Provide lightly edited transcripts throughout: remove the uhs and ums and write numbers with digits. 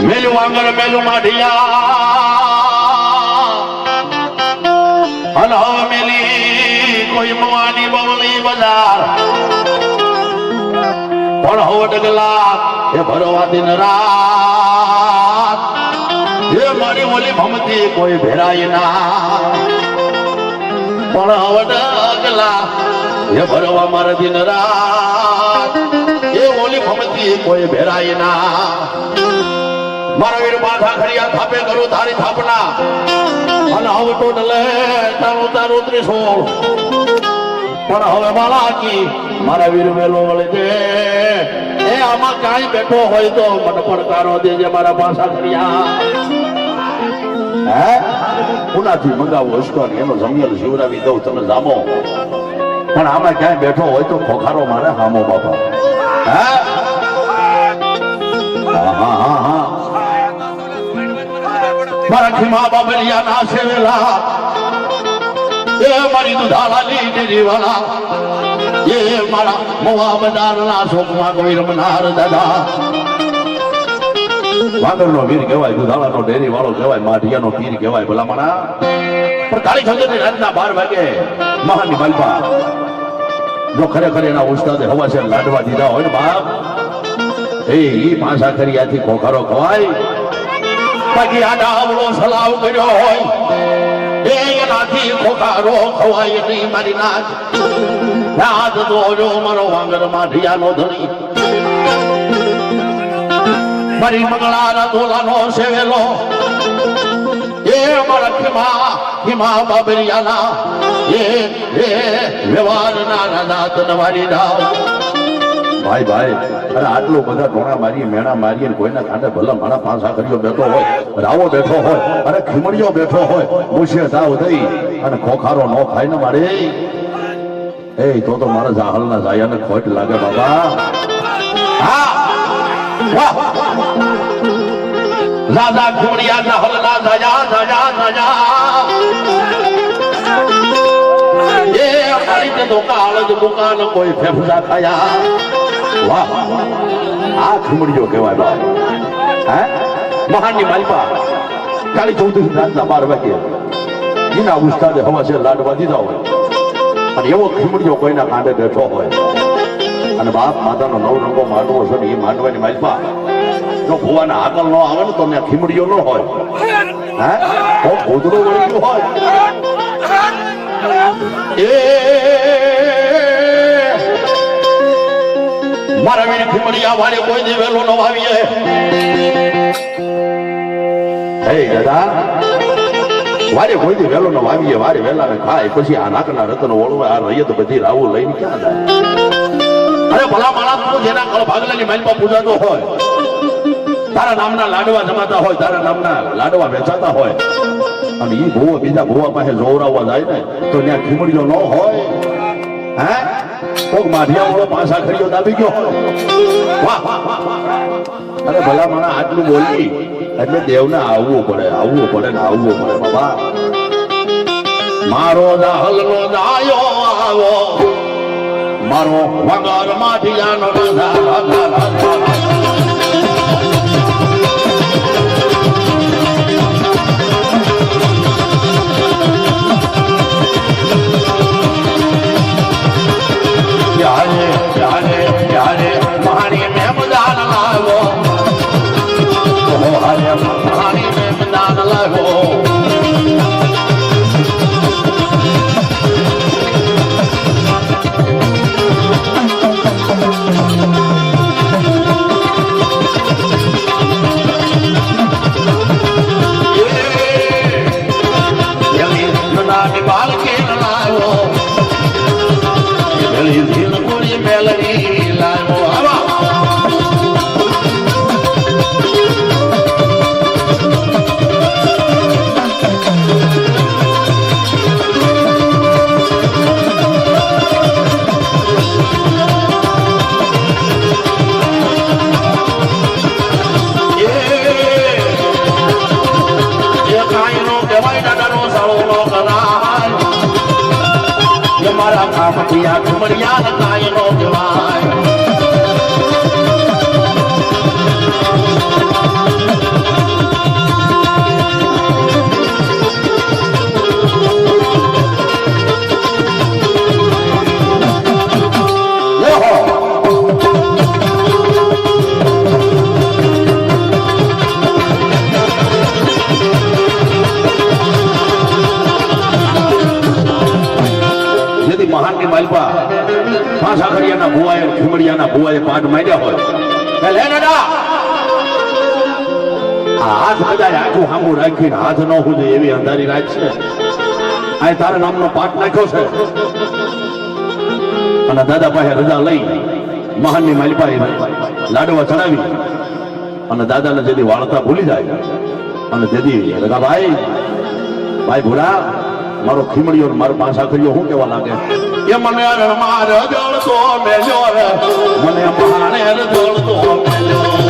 મેલું આંગણ મેલું માઢિયા અને હવે મેલી કોઈ મવાની બવલી બજાર પણ હવે ડગલા એ ભરવા દિન રાત એ મારી ઓલી ભમતી કોઈ ભેરાય ના પણ હવે ડગલા એ ભરવા મારા દિન રાત એ ઓલી ભમતી કોઈ ભેરાય ના મારા વીર બાધા ખડિયા થાપે કરું તારી થાપના અને હવે તો ડલે તારું ત્રિશૂળ પણ હવે બાલાકી મારા વીર મેલો વળે છે એ આમાં કાંઈ બેઠો હોય તો મને પડકારો દેજે મારા પાછા ખડિયા હે ઉનાથી મંગાવું હસકો એનો જંગલ શિવરાવી દઉં તમે જામો પણ આમાં ક્યાંય બેઠો હોય તો ખોખારો મારે હામો બાપા હે હા હા હા મારા ખીમા બાબરિયા ના સેવેલા એ મારી દુધાલાની ડેરીવાળા એ મારા મોવા બજારના શોકમાં કોઈ રમનાર દાદા વાગરનો વીર કહેવાય દુધાલાનો ડેરી વાળો કહેવાય માઢિયાનો પીર કહેવાય ભલામણા પણ કાળી ખંજરની રાતના 12 વાગે મહાની માલપા જો ખરેખર એના ઉસ્તાદે હવા છે લાડવા દીધા હોય ને બાપ એ પાછા ખરિયાથી ખોખારો ખવાય બાકી આ ડાવડો સલાવ કર્યો હોય એનાથી ખોખારો ખવાય નહીં મારી નાચ રાત દોજો મારો વાંગર માઢિયાનો ધણી મારી મંગળાના તોલાનો સેવેલો એ મારા ખીમા બાબરિયાના એ વ્યવહારના રાજાત નવારી દાવ ભાઈ ભાઈ અરે આટલું બધા ટોણા મારી મેણા મારી કોઈના કાંડે ભલે મારા પાંચા કર્યો બેઠો હોય રાવો બેઠો હોય અરે ખીમડીઓ બેઠો હોય મુશે દાવ દઈ અને ખોખારો ન ખાય ને મારે એ તો મારા જાહલના જાયાને ખોટ લાગે બાબા હા વાહ રાજા ખીમડિયા જાહલના જાયા એ અમારી તો કાળ જ દુકાન કોઈ ફેફસા ખાયા વાહ આ ખીમડીઓ કહેવાય ભાઈ હે મહાનની માલપા કાળી ચૌદશી રાતના 12 વાગે એના ઉસ્તાદે હવા છે લાડવા દીધા હોય અને એવો ખીમડીઓ કોઈના કાંડે બેઠો હોય અને બાપ માતાનો નવ રંગો માંડવો છે ને એ માંડવાની માલપા જો ભુવાના આગળ ન આવે ને તો ત્યાં ખીમડીઓ ન હોય હે તો ગોદડો વળી ગયો હોય એ મારા વીર ખીમડિયા વાળે કોઈ દી વેલો ન આવીએ હે દાદા વારે કોઈ વેલો નો વાવીએ વારે વેલા ને ખાય પછી આ નાકના રતન ઓળવા આ રહીએ તો બધી રાવું લઈને ક્યાં જાય અરે ભલા માણસ તું જેના કળ ભાગલાની માલમાં પૂજાતો હોય તારા નામના લાડવા જમાતા હોય તારા નામના લાડવા વેચાતા હોય અને ઈ ભૂવો બીજા ભૂવા પાસે જોવરાવવા જાય ને તો ત્યાં ખીમડીઓ ન હોય હે કોક માઢિયા વાળો પાછા ખરીઓ દાબી ગયો વાહ અરે ભલા માણસ આટલું બોલી એટલે દેવને આવવું પડે ને આવવું પડે બાબા મારો દાહલનો દાયો આવો મારો વગર માઠિયાનો ત્યારે પાણી મેં બદાન લાવો પાણી મેં બદાન લાવો મઠિયા ખમડિયા કાયનો કહેવાય સાખરિયાના ભુવાએ ખીમડિયાના ભુવાએ પાઠ માંડ્યા હોય લે દાદા આ હાથ કદાચ આખું હામું રાખીને હાથ ન હોય એવી અંધારી રાત છે આ તારા નામનો પાઠ નાખ્યો છે અને દાદા પાસે રજા લઈ મહાનની માલિપાએ લાડવા ચડાવી અને દાદાને જેથી વાળતા ભૂલી જાય અને જેથી ભાઈ ભૂરા મારો ખીમડીઓ મારો પાછા કર્યો શું કેવા લાગે એ મને માર જળતો મેલ્યો રે મને માણે જળતો મેલ્યો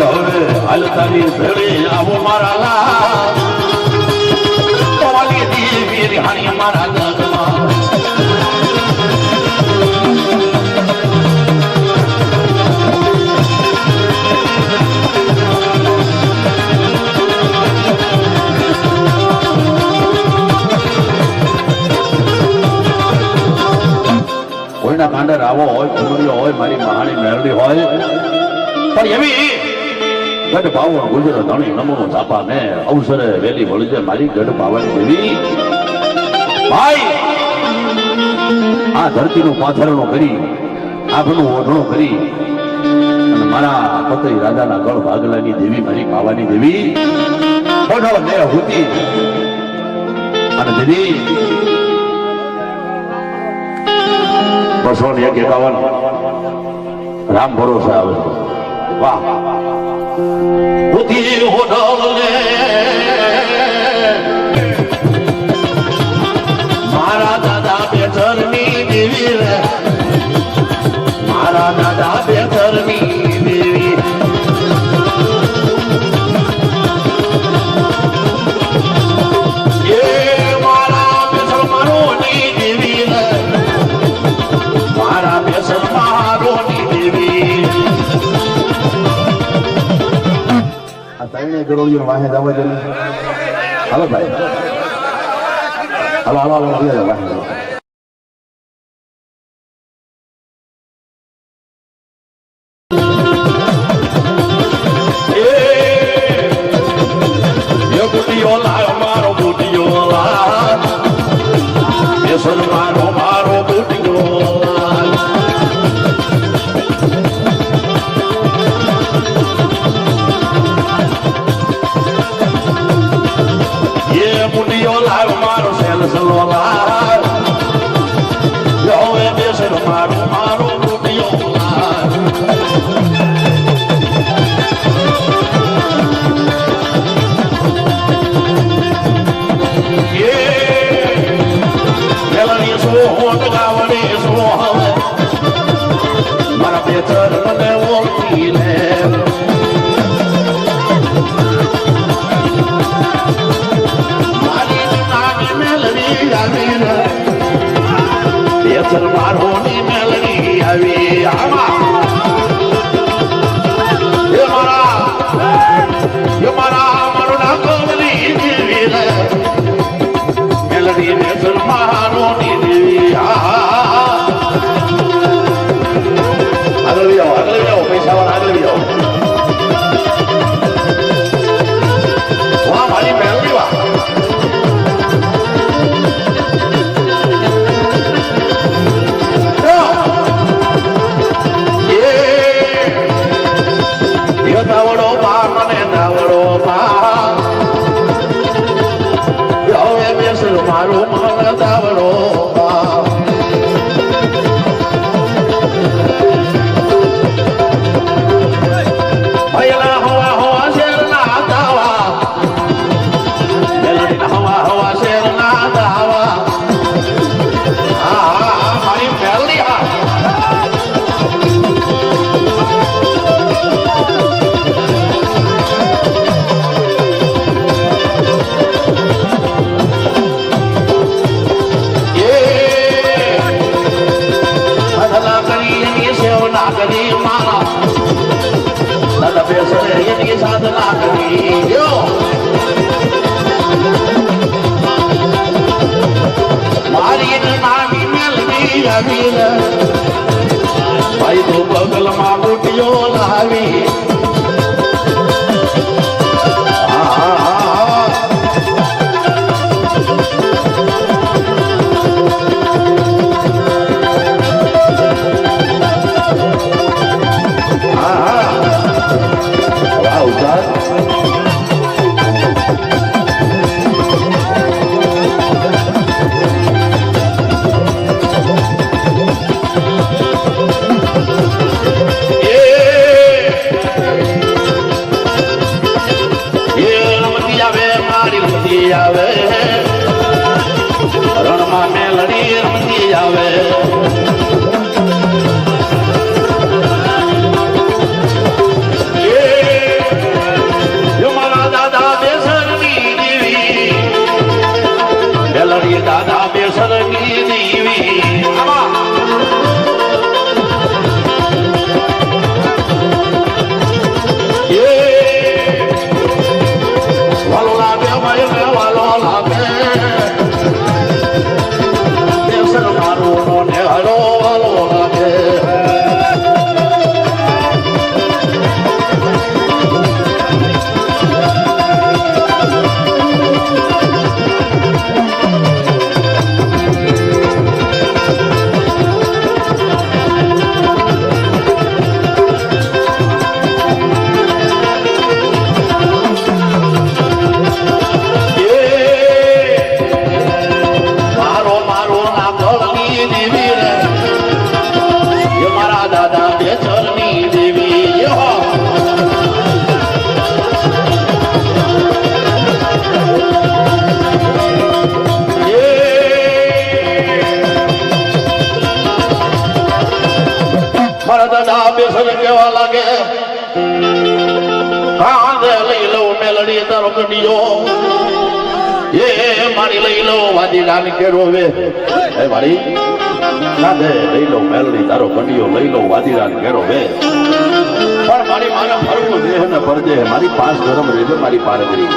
હવે હાલતાની ભેળે આવો મારા લાલ તમારી દેવી રિહાણી મારા ગગમાં કોઈના કાંડર આવો હોય ઘુમરીઓ હોય મારી મહાણી મેળવી હોય પણ એવી ગઢ ભાવણ ગુજર ધણી નમો ચાપા ને અવસરે વેલી વળજે મારી ગઢ ભાવન દેવી ભાઈ આ ધરતીનું પાથરણું કરી આભનું ઓઢણું કરી અને મારા પતઈ રાજાના ગળ ભાગલાની દેવી મારી પાવાની દેવી ઓઢો ને હુતી અને દેવી 251 રામ ભરોસે આવે વાહ ઉધી હોડલે મારા દાદા બેચરની દેવી રે મારા દાદા બેચરની દેવી એ મારા બેચર મારોની દેવી રે મારા બેસર મારોની દેવી આ ત્રણે ગરોળીઓ વાહે જવા દે હાલો ભાઈ હાલો હાલો હાલો વાહે એ બુટીઓ લાયો મારો બુટીઓ લા બેસર મારો મારો બુટીઓ Mundiyo layo maro selo selo layo yo e besero maro maro mundiyo layo yeah elani so hot gawani so hale mara betar mane wolkile Bechar મારોની Meldi આવી આમાં એ મારા મારું નામ કોમલી દેવી રે મેલડી બેચર મારોની દેવી આગળ જાઓ પૈસા વાળા આગળ જાઓ વાહ મારી મેલડી વાહ દાવડો પા મને દાવડો પા હવે બેસર મારું મને દાવડો પા ભૈલા હવા હવા શેર ના દાવા મેલડી હવા હવા શેર ના દાવા હા મારી મેલડી હા કરી મારા દાદા બેસરે એની સાધના કરી જો મારી નાની મેલડી આવી ભાઈ તો બગલમાં બુટીઓ લાવી આવે રણમાં મેલડી રમતી આવે દાદા બેસરની દેવી હો મારા દાદા બેસર કેવા લાગે કાંદે લઈ લો મેલડી તારો કડીયો એ મારી લઈ લો વાદી નાની કેરો વે એ મારી કાંદે લઈ લો મેલડી તારો કડીયો લઈ લો વાદી નાની કેરો વે પણ મારી માને ફરવું દેહ ને પરદે મારી પાસ ગરમ રેજો મારી પારગરી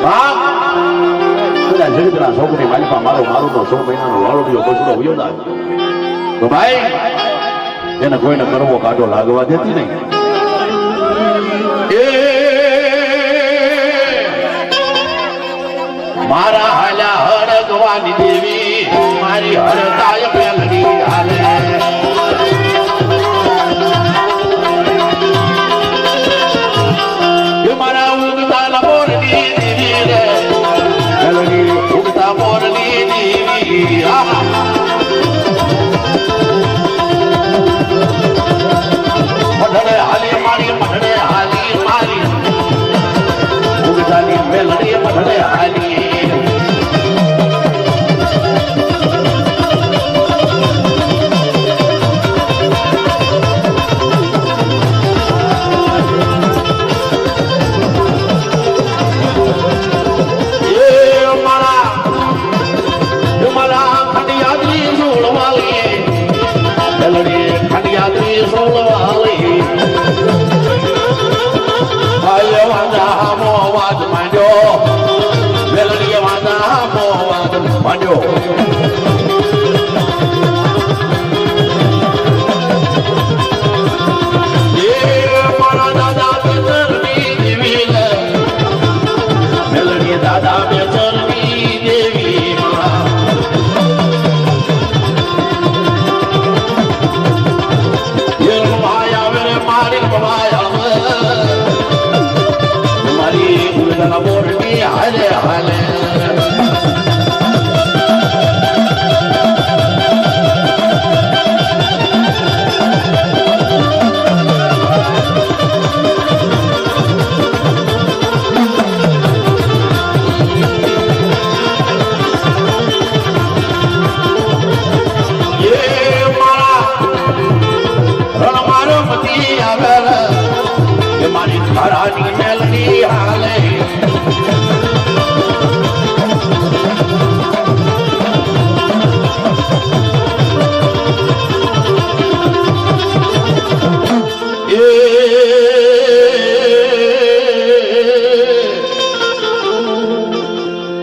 હા પેલા જગતના છોકરી મારી પા મારો મારું નો 6 મહિનાનો વાળોડિયો બસડો વયો ના તો ભાઈ એને કોઈને કરવો કાઢો લાગવા દેતી નહીં મારા હાલા હડકવાની દેવી મારી હડકાય પેલડી હાલે મારા ઉગતા મોરની દેવી રે પેલડી ઉગતા મોરની દેવી હાલી મારી મઢડે હાલી મારી ઉગતાની મેલડી મઢડે હાલી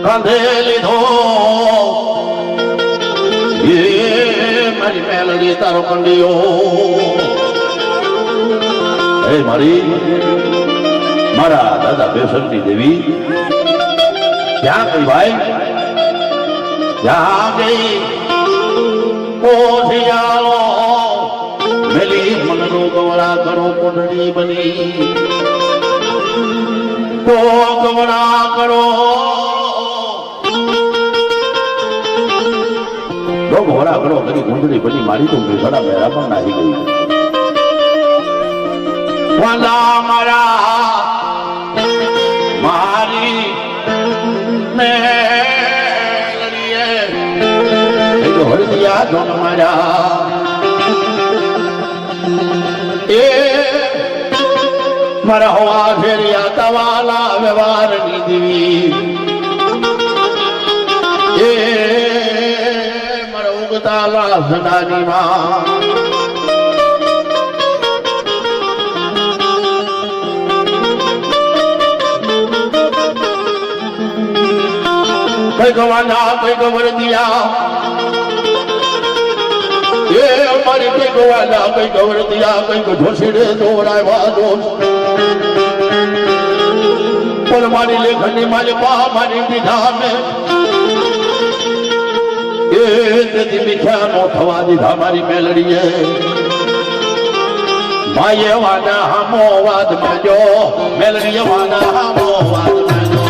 કાંધે લીધો એ મારી મેલડી તારો કંડિયો એ મારી મારા દાદા બેસરની દેવી ક્યાં ગઈ ભાઈ ક્યાં ગઈ પોષિયાળો મેલી મનનો ગવડા કરો કોડડી બની તો ગવડા કરો ઘોડા કરો કરી ગુંદડી બની મારી તો ઘડા મેળા પણ નાહી ગઈ વાલા મારા મારી મેલડીએ એ તો હળદિયા જોન મારા એ મારા હોવા ફેરિયા તવાલા વ્યવહારની દેવી એ તાલા સદાની માં કઈ ગવાના કઈ ગવર દિયા એ અમારી કઈ ગવાના કઈ ગવર દિયા કઈ ઢોસડે દોડાવ્યા દોષ પણ મારી લેખની મારી પા મારી દીધા મેં એ તેથી મીઠા નો થવા દીધા મારી મેલડીએ ભાઈએ વાના હામો વાદ મેજો મેલડીએ વાના હામો વાદ મેજો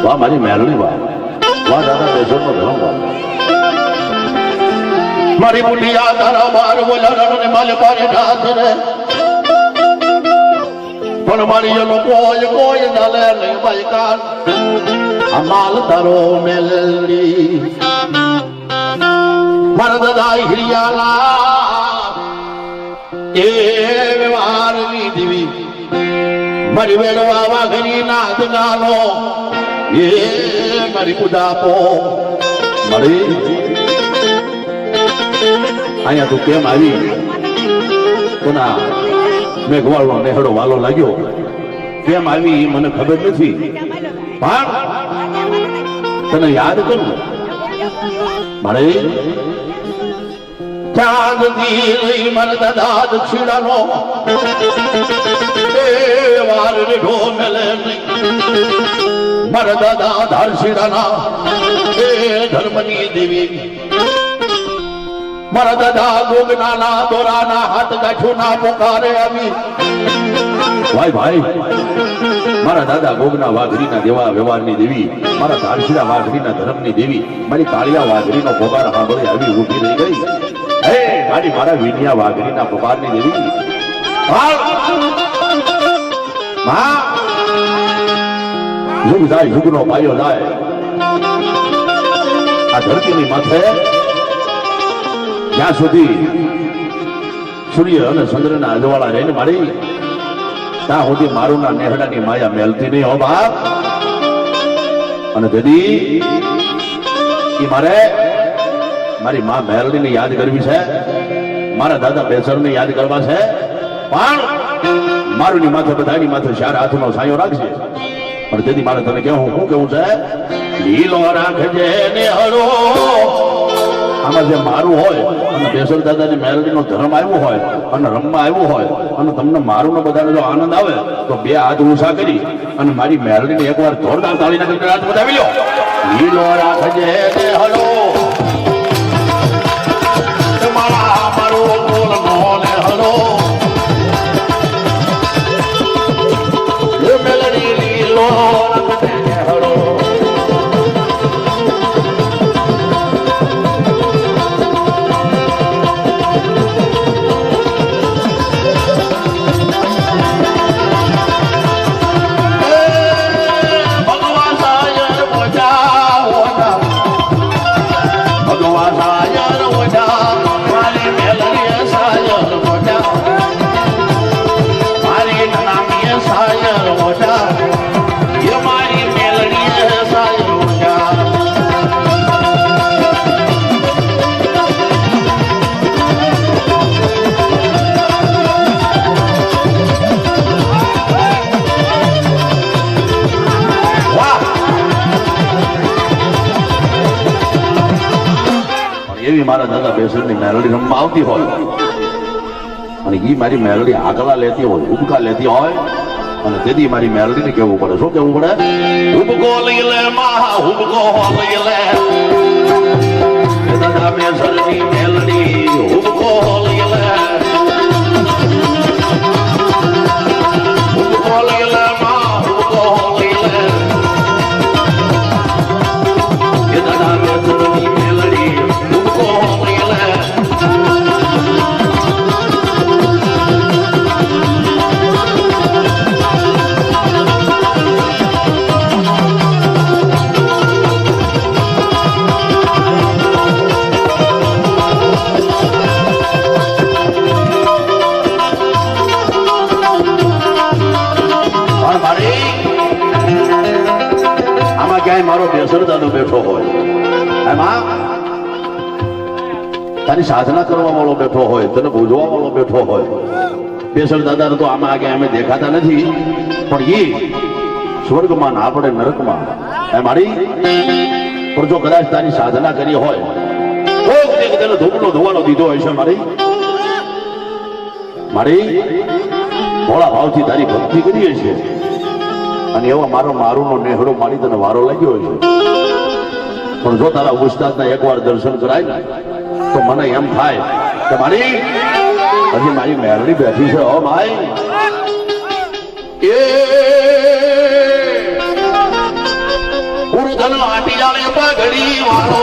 વાહ મારી મેલડી વાહ વાહ દાદા બેસરનો ધર્મ વાહ મારી બુઢિયા તારા બાર બોલા ને માલ પારે ઢાત રે પણ મારી એનો કોઈ ચાલે નહીં ભાઈ કાન અમાલ તારો મેલડી મારા દાદા હિરિયાલા એ વ્યવહારની દેવી મારી વેડવા વાઘરી નાથ ગાનો એ મારી કુદાપો મારી અહીંયા તું કેમ આવી કોના મેઘવાળનો નેહડો વાલો લાગ્યો કેમ આવી મને ખબર નથી પણ તને યાદ કરું મારે ચાંદ દી મન દાદા દક્ષિણાનો એ વાર રેઢો મેલે મારા દાદા ધારશીડાના એ ધર્મની દેવી મારા દાદા ગોગનાના દોરાના હાથ ગાંઠોના પોકારે આવી ભાઈ ભાઈ મારા દાદા ગોગના વાઘરીના દેવા વ્યવહારની દેવી મારા ધારશીડા વાઘરીના ધર્મની દેવી મારી કાળિયા વાઘરીનો પોકાર સાંભળી આવી ઊભી રહી ગઈ હે મારી મારા વીણિયા વાઘરીના પોકારની દેવી યુગ જાય યુગનો પાયો જાય આ ધરતીની માથે જ્યાં સુધી સૂર્ય અને ચંદ્રના અજવાળા રહીને મારી ત્યાં સુધી મારું ના નેહડાની માયા મેલતી નહીં હો બાપ અને જદી મારે મારી માં મેલડીને યાદ કરવી છે મારા દાદા બેસરને યાદ કરવા છે પણ મારું ની માથે બધાની માથે ચાર હાથનો સાયો રાખશે પણ તેથી મારે તને કેવું શું કેવું છે લીલો રાખજે ને હળો આમાં જે મારું હોય અને બેસર દાદાની મેલડીનો ધર્મ આવ્યો હોય અને રમવા આવ્યું હોય અને તમને મારું ને બધાને જો આનંદ આવે તો બે હાથ ઊંચા કરી અને મારી મેલડીને એકવાર જોરદાર તાળીના કરી હાથ બતાવી લો લીલો રાખજે ને હળો મારા દાદા બેસરની મેલડી રમવા આવતી હોય અને ઈ મારી મેલડી આગલા લેતી હોય ઉબકા લેતી હોય અને તેથી મારી મેલડીને કેવું પડે શું કેવું પડે ઉબકો લઈ લે મા ઉબકો લઈ લે દાદા બેસરની મેલડી ઉબકો લઈ લે ઉબકો લઈ લે મા ઉબકો લઈ લે દાદા બેસરની મેલડી મારો બેસર દાદો બેઠો હોય એમાં તારી સાધના કરવા વાળો બેઠો હોય તને પૂજવા વાળો બેઠો હોય બેસર દાદા તો આમાં આગે અમે દેખાતા નથી પણ એ સ્વર્ગમાં ના પડે નરકમાં એ મારી પણ જો કદાચ તારી સાધના કરી હોય તો તને ધૂપનો ધોવાનો દીધો હોય છે મારી ભોળા ભાવથી તારી ભક્તિ કરીએ છીએ અને એવા મારુંનો નેહડો મારી તને વારો લાગ્યો હોય છે પણ જો તારા ઉસ્તાદના એકવાર દર્શન કરાય ને તો મને એમ થાય કે મારી હજી મારી મેરડી બેઠી છે ઓ ભાઈ પાઘડી વાળો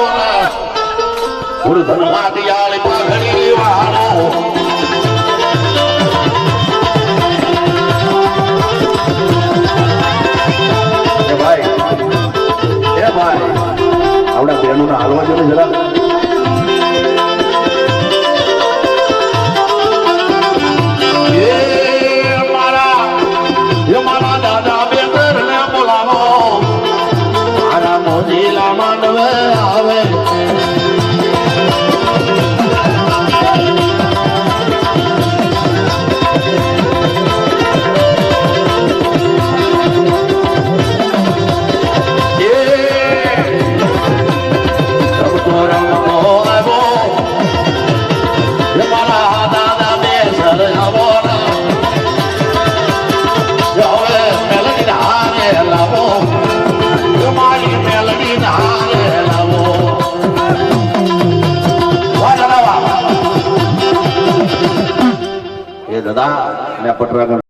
ગુરુધન માટિયાળી પાઘડી વાળો ભાઈ આપણા બહેનો ના હાલવા જો ને જરા મારા દાદા બેટર ને બોલાવો મારા મોજીલા માંડવે આવે દાદા ને પટરા